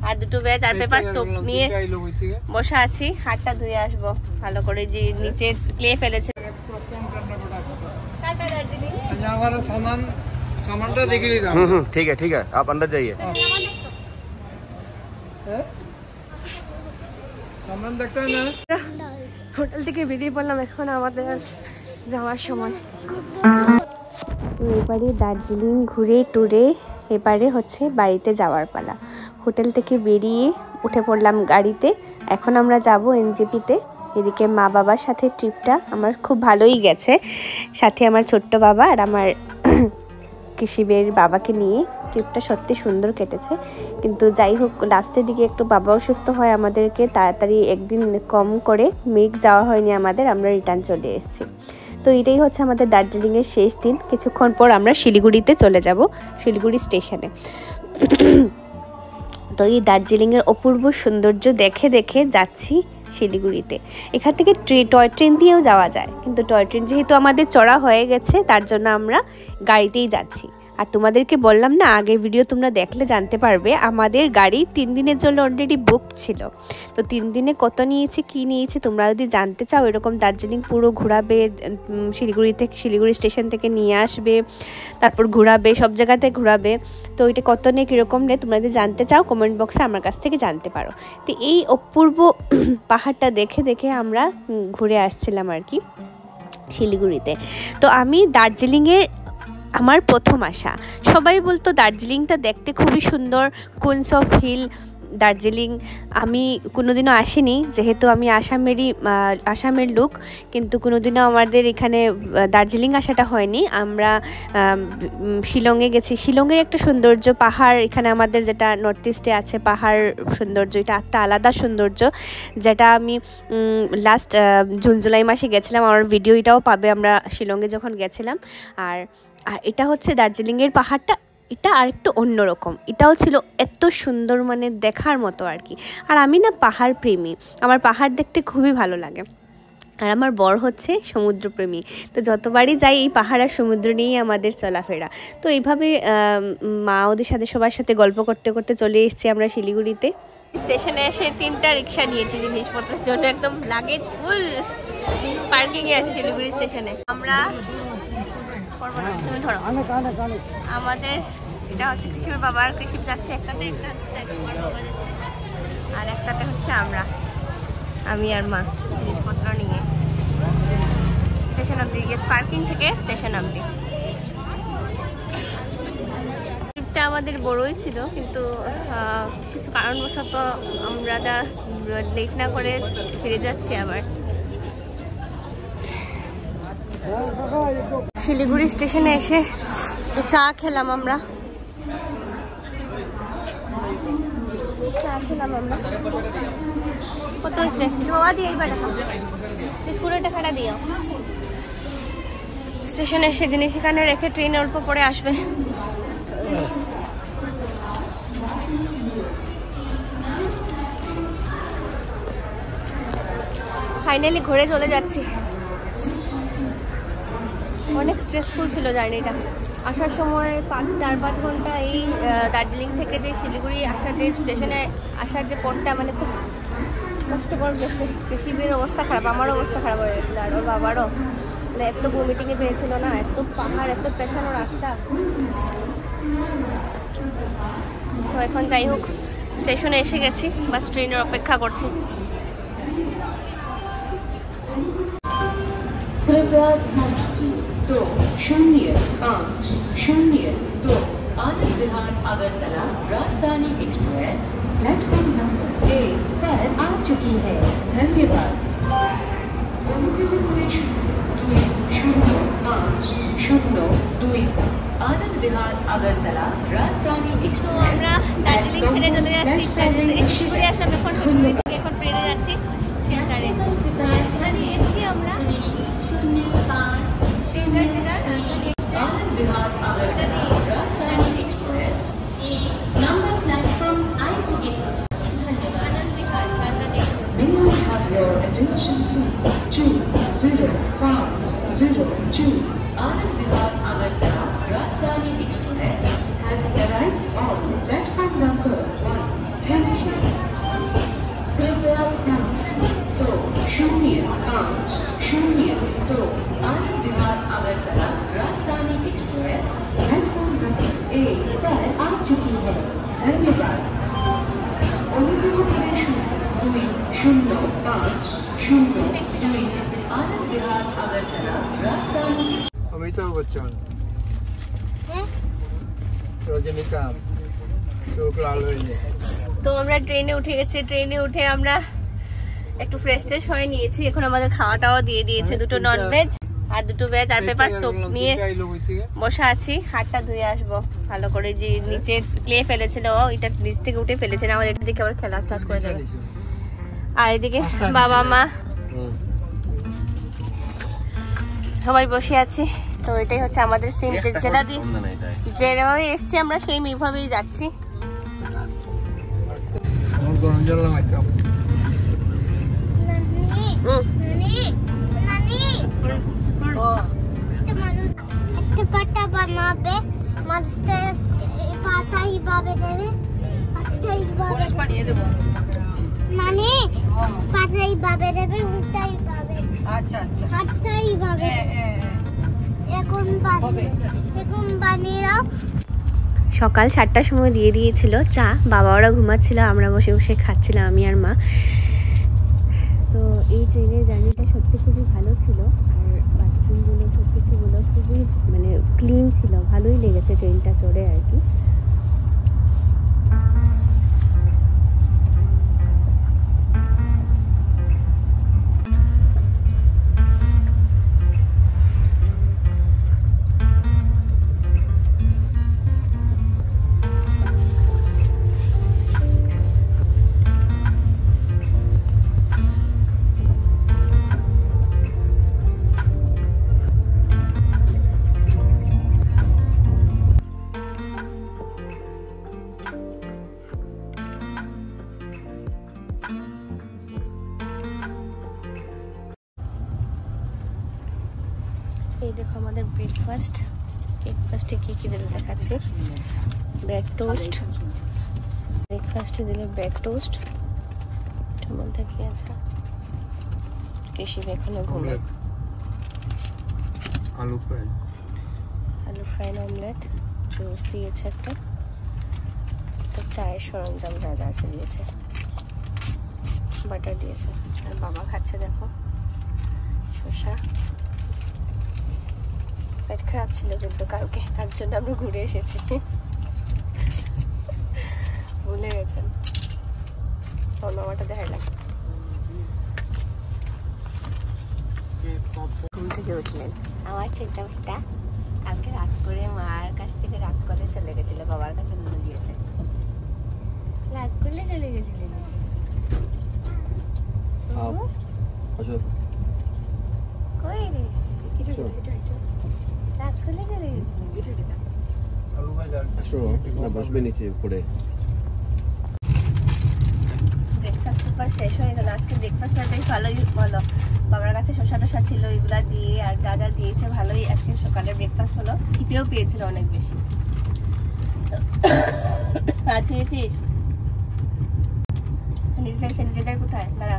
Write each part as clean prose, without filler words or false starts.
আর দুটো ব্যাচ আর paper soap নিয়ে বসে আছি, হাতটা ধুয়ে আসবো ভালো করে, যে নিচে ক্লে ফেলেছে। ठीक है ठीक है, आप अंदर जाइए। হোটেল থেকে বেরিয়ে পড়লাম, এখন আমাদের যাওয়ার সময়। তো এবারে দার্জিলিং ঘুরে টুরে এবারে হচ্ছে বাড়িতে যাওয়ার পালা। হোটেল থেকে বেরিয়ে উঠে পড়লাম গাড়িতে, এখন আমরা যাব এনজেপিতে। এদিকে মা বাবার সাথে ট্রিপটা আমার খুব ভালোই গেছে, সাথে আমার ছোট্ট বাবা আর আমার কৃষিবের বাবাকে নিয়ে ট্রিপটা সত্যি সুন্দর কেটেছে। কিন্তু যাই হোক, লাস্টের দিকে একটু বাবা অসুস্থ হয়, আমাদেরকে তাড়াতাড়ি একদিন কম করে মেঘ যাওয়া হয়নি আমাদের, আমরা রিটার্ন চলে এসেছি। তো এটাই হচ্ছে আমাদের দার্জিলিংয়ের শেষ দিন। কিছুক্ষণ পর আমরা শিলিগুড়িতে চলে যাব, শিলিগুড়ি স্টেশনে। তো এই দার্জিলিংয়ের অপূর্ব সৌন্দর্য দেখে দেখে যাচ্ছি শিলিগুড়িতে। এখান থেকে টয় ট্রেন দিয়েও যাওয়া যায়, কিন্তু টয় ট্রেন যেহেতু আমাদের চড়া হয়ে গেছে, তার জন্য আমরা গাড়িতেই যাচ্ছি। আর তোমাদেরকে বললাম না, আগের ভিডিও তোমরা দেখলে জানতে পারবে, আমাদের গাড়ি 3 দিনের জন্য অলরেডি বুক ছিল। তো 3 দিনে কত নিয়েছে কি নিয়েছে তোমরা যদি জানতে চাও, এরকম দার্জিলিং পুরো ঘোরাবে, শিলিগুড়ি স্টেশন থেকে নিয়ে আসবে, তারপর ঘোরাবে, সব জায়গাতে ঘোরাবে। তো এটা কত নিয়ে কীরকম নেই তোমরা যদি জানতে চাও, কমেন্ট বক্সে আমার কাছ থেকে জানতে পারো। তো এই অপূর্ব পাহাড়টা দেখে দেখে আমরা ঘুরে আসছিলাম আর কি শিলিগুড়িতে। তো আমি দার্জিলিংয়ের আমার প্রথম আসা, সবাই বলতো দার্জিলিংটা দেখতে খুবই সুন্দর, কুইন্স অফ হিল দার্জিলিং। আমি কোনোদিনও আসিনি, যেহেতু আমি আসামের লোক, কিন্তু কোনোদিনও আমাদের এখানে দার্জিলিং আসাটা হয়নি। আমরা শিলংয়ে গেছি, শিলংয়ের একটা সৌন্দর্য, পাহাড়, এখানে আমাদের যেটা নর্থ ইস্টে আছে পাহাড় সৌন্দর্য, এটা একটা আলাদা সৌন্দর্য, যেটা আমি লাস্ট জুন জুলাই মাসে গেছিলাম, আমার ভিডিও এটাও পাবে আমরা শিলংয়ে যখন গেছিলাম। আর এটা হচ্ছে দার্জিলিংয়ের পাহাড়টা, এটা আর একটু অন্যরকম, এটাও ছিল এত সুন্দর, মানে দেখার মতো আর কি। আর আমি না পাহাড় প্রেমী, আমার পাহাড় দেখতে খুবই ভালো লাগে। আর আমার বর হচ্ছে সমুদ্রপ্রেমী, তো যতবারই যাই এই পাহাড় আর সমুদ্র নিয়েই আমাদের চলাফেরা। তো এইভাবে মা ওদের সাথে সবার সাথে গল্প করতে করতে চলে এসেছি আমরা শিলিগুড়িতে। স্টেশনে এসে 3টা রিক্সা নিয়েছি জিনিসপত্রের জন্য, একদম লাগেজ ফুল পার্কিংয়ে আছে শিলিগুড়ি স্টেশনে। আমরা আমাদের এটা হচ্ছে কৃষির বাবার, কৃষি যাচ্ছে একটাতে, একটা হচ্ছে আমার বাবা যাচ্ছে, আর একটাতে হচ্ছে আমি আর মা জিনিসপত্র নিয়ে স্টেশন অব্দি, পার্কিং থেকে স্টেশন অব্দি। ট্রিপটা আমাদের বড়ই ছিল, কিন্তু কিছু কারণবশত আমরা লেট না করে ফিরে যাচ্ছি আবার। শিলিগুড়ি স্টেশনে এসে চা খেলাম আমরা, কত হয়েছে বাবা দিয়ে এইবার স্কুলের টাকাটা দিও। স্টেশনে এসে জিনিস এখানে রেখে ট্রেন অল্প পরে আসবে। ফাইনালি ঘুরে চলে যাচ্ছি। অনেক স্ট্রেসফুল ছিল জার্নিটা, আসার সময় 4-5 ঘন্টা এই দার্জিলিং থেকে যে শিলিগুড়ি আসার যে স্টেশনে আসার যে পথটা, মানে খুব কষ্টকর গেছে। কৃষিবের অবস্থা খারাপ, আমারও অবস্থা খারাপ হয়ে গেছিলো, আর ওর বাবারও, মানে এত ভমিটিংয়ে পেয়েছিল না, এত পাহাড়, এত পেছানো রাস্তা। তো এখন যাই হোক স্টেশনে এসে গেছি, বাস ট্রেনের অপেক্ষা করছি। तो 0502 आनंद विहार अगरतला राजधानी एक्सप्रेस प्लेटफॉर्म नंबर 1 पर आ चुकी है। धन्यवाद। 0502 आनंद विहार अगरतला राजधानी एक्सप्रेस। तो আমরা দার্জিলিং ছেড়ে চলে যাচ্ছি, শিলিগুড়ি আসলাম, এখন শিলিগুড়ি থেকে এখন ট্রেনে যাচ্ছি শিলচরে। এখানে এসছি আমরা যেটা May I have your attention please? 0502 Anand Vihar Agartala राजधानी एक्सप्रेस प्लेटफॉर्म नंबर 1 पर आ चुकी है। धन्यवाद। অনুগ্রহ করে 205002 आनंद विहार अगरतला राजधानी। अमिताभ बच्चन, रजनीकांत, चोकलाल হয়ে তো আমরা ট্রেনে উঠে গেছি। ট্রেনে উঠে আমরা একটু ফ্রেশ ট্রেশ হয়ে নিয়েছি। এখন আমাদের খাওয়াটাও দিয়ে দিয়েছে, দুটো ননভেজ আর দুটো ভেজ আর পেপার স্যুপ নিয়ে বসে আছি। হাতটা ধুয়ে আসবো ভালো করে, যে নিচে ক্লে ফেলেছিল এটা নিচ থেকে উঠে ফেলেছে না, আমাদের দিকে আবার খেলা স্টার্ট করে দেবে। আর এদিকে বাবা মা সবাই বসে আছি। তো এটাই হচ্ছে আমাদের সিম, যেটা দিয়ে যেভাবে এসছি আমরা সেম এইভাবেই যাচ্ছি। গরম জল নামাইতাম। একটা পাতা বানাবে, মাছটা পাতা এইভাবে দেবে, পাতা এইভাবে পানিয়ে দেবো মানে পাতা এইভাবে দেবে, উল্টা এইভাবে। আচ্ছা আচ্ছা হাতটা এইভাবে এখন বানিয়ে দাও। সকাল 7টার সময় দিয়ে দিয়েছিল চা। বাবা ওরা ঘুমাচ্ছিল, আমরা বসে বসে খাচ্ছিলাম আমি আর মা। তো এই ট্রেনের জার্নিটা সত্যি খুবই ভালো ছিল, আর বাথরুমগুলো সব কিছুগুলো খুবই মানে ক্লিন ছিল, ভালোই লেগেছে ট্রেনটা চড়ে আর কি। এই দেখো আমাদের ব্রেকফাস্টে কি কি দিলে দেখাচ্ছি। ব্রেড টোস্ট, ব্রেকফাস্টে দিলে ব্রেড টোস্ট, এটার মধ্যে কি আছে, কৃষি এখানে ঘুমে, আলু ফ্রাই অমলেট, জুস দিয়েছে একটা, তো চায়ের সরঞ্জাম যা যা আছে দিয়েছে, বাটার দিয়েছে। আর বাবা খাচ্ছে দেখো শসা। পেট খারাপ ছিল কিন্তু কালকে, তার জন্য আমরা ঘুরে এসেছি, ভুলে গেছেন। তোর মামাটা দেখাই লাগে। ঘুম থেকে উঠলেন, আমার ছোটটা কালকে রাত করে মার কাছ থেকে রাত করে চলে গেছিল, বাবার কাছে নুন দিয়েছে, রাত করলে চলে গেছিলেন। কই রে রাত করলে চলে গেছিলেন। আলু ভাজা বসবে নিচে উপরে। ব্রেকফাস্ট শেষ হয়ে গেল। আজকে ব্রেকফাস্টটাই ভালোই হলো, বাবার কাছে শসা টসা ছিল, এগুলা দিয়ে আর যা যা দিয়েছে ভালোই আজকে সকালের ব্রেকফাস্ট হলো। খিদেও পেয়েছিল অনেক বেশি। হাত ধুয়েছিস? স্যানিটাইজার কোথায়? দাঁড়া,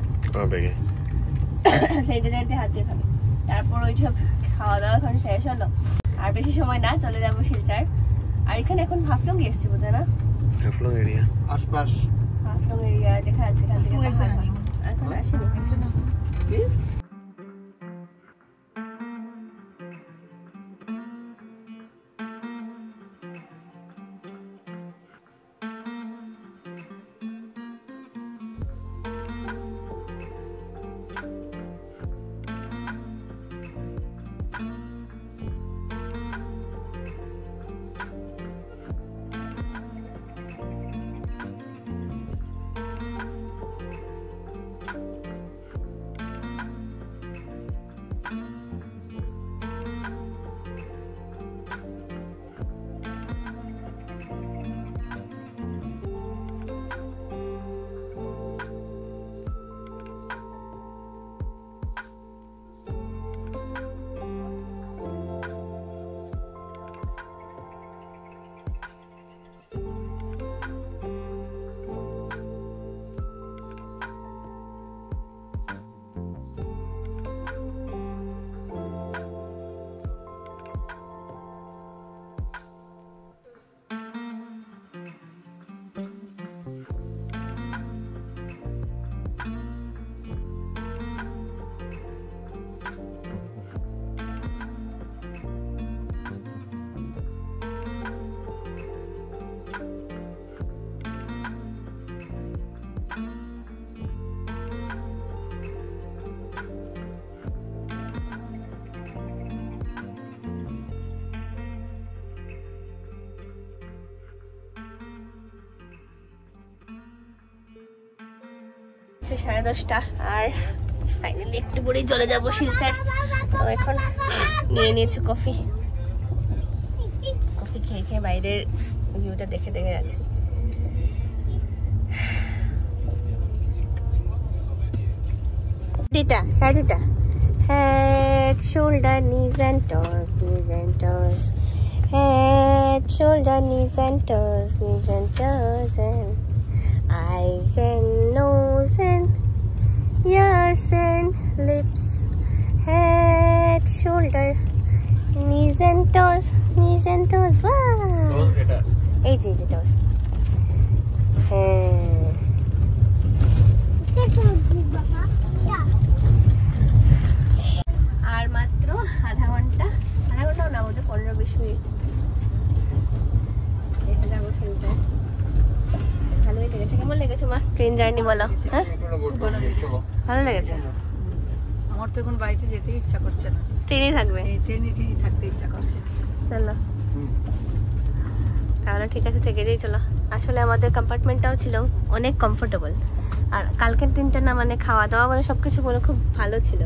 স্যানিটাইজার দিয়ে হাত দিয়ে খাবি। তারপর ওই সব খাওয়া দাওয়া এখন শেষ হলো, আর বেশি সময় না, চলে যাবো শিলচর। আর এখানে এখন হাফলং এসছি বোধ হয় না, হাফলং এরিয়া আশপাশ হাফলং এরিয়া দেখা যাচ্ছে এখান থেকে। এখন আসেনি। বাজছে 10:30 আর ফাইনালি একটু পরেই চলে যাবো শিলচর। তো এখন নিয়ে নিয়েছি কফি খেয়ে খেয়ে বাইরের ভিউটা দেখে দেখে যাচ্ছি। Head, shoulder, knees and toes, knees and toes. Head, shoulder, knees and toes, knees and toes, and eyes and nose and ears and lips. Head, shoulder, knees and toes, knees and toes. Wow! Hey, toes. আর মাত্র আধা ঘন্টাও না, বোধহয় 15-20 minute দেখে যাবো শিলচর। ভালোই লেগেছে। কেমন লেগেছে মা ট্রেন জার্নি বলো? হ্যাঁ ভালো লেগেছে। আমার তো এখন বাড়িতে যেতে ইচ্ছা করছে না, ট্রেনই থাকবে। ট্রেনে থাকতে ইচ্ছা করছে। চলো তাহলে ঠিক আছে, থেকে যাই চলো। আসলে আমাদের কম্পার্টমেন্টটাও ছিল অনেক কমফোর্টেবল, আর কালকের দিনটা না মানে খাওয়া দাওয়া মানে সবকিছু বলে খুব ভালো ছিল।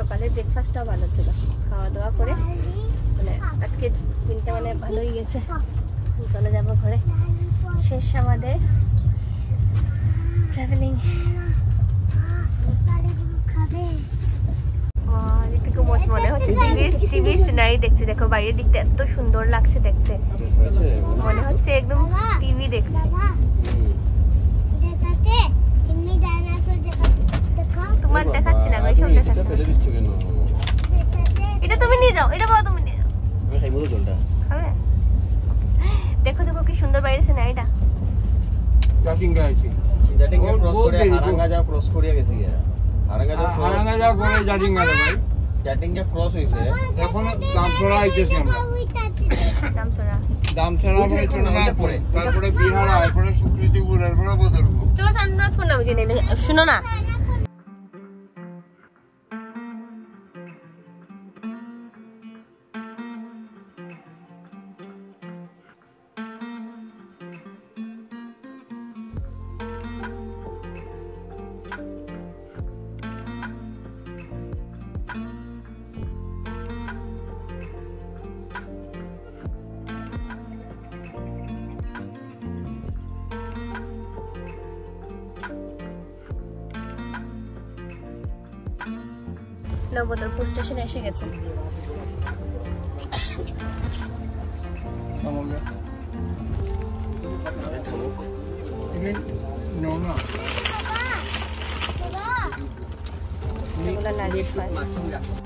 সকালের ব্রেকফাস্টটাও ভালো ছিল, খাওয়া দাওয়া করে মানে আজকে দিনটা মানে ভালোই গেছে। চলে যাবো ঘরে, শেষ আমাদের ট্রাভেলিং। মনে হচ্ছে টিভি সিনারি দেখছি। দেখো বাইরের দিকটা এত সুন্দর লাগছে দেখতে, মনে হচ্ছে একদম টিভি দেখছি। তোমার দেখাচ্ছি না, ওইসব দেখাচ্ছি। এটা তুমি নিয়ে যাও, এটা বাবা তুমি নিয়ে যাও। খাবে? দেখো দেখো কি সুন্দর বাইরে সিনারিটা। তারপরে বিহারা, এরপরে সুকৃতিপুর, এরপরে বদরপুর। চলো চান্দ্রনাথপুর নামে জেনে নিই। শুনো না, বদরপুর স্টেশনে এসে গেছে।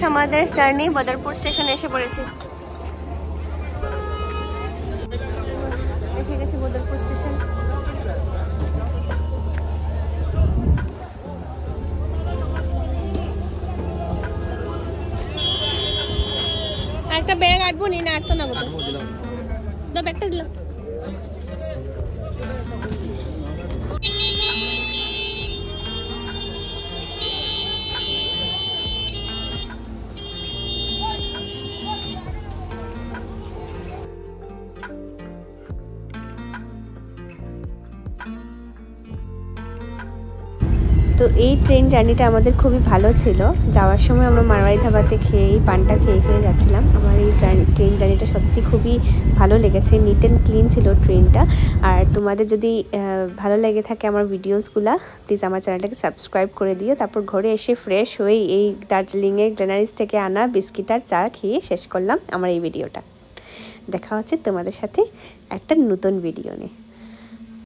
আমাদের জার্নি বদরপুর স্টেশনে এসে পড়েছি। এসে গেছি বদরপুর স্টেশন। একটা ব্যাগ আটবো নি না, আটতো না বোধ হয়। ব্যাগটা দিলাম। তো এই ট্রেন জার্নিটা আমাদের খুবই ভালো ছিল। যাওয়ার সময় আমরা মারওয়ারি ধাবাতে খেয়ে পানটা খেয়ে যাচ্ছিলাম। আমার এই ট্রেন জার্নিটা সত্যি খুবই ভালো লেগেছে, নিট অ্যান্ড ক্লিন ছিল ট্রেনটা। আর তোমাদের যদি ভালো লেগে থাকে আমার ভিডিওসগুলো, প্লিজ আমার চ্যানেলটাকে সাবস্ক্রাইব করে দিও। তারপর ঘরে এসে ফ্রেশ হয়ে এই দার্জিলিংয়ের গ্লেনারিস থেকে আনা বিস্কিট আর চা খেয়ে শেষ করলাম আমার এই ভিডিওটা। দেখা হচ্ছে তোমাদের সাথে একটা নতুন ভিডিও নিয়ে।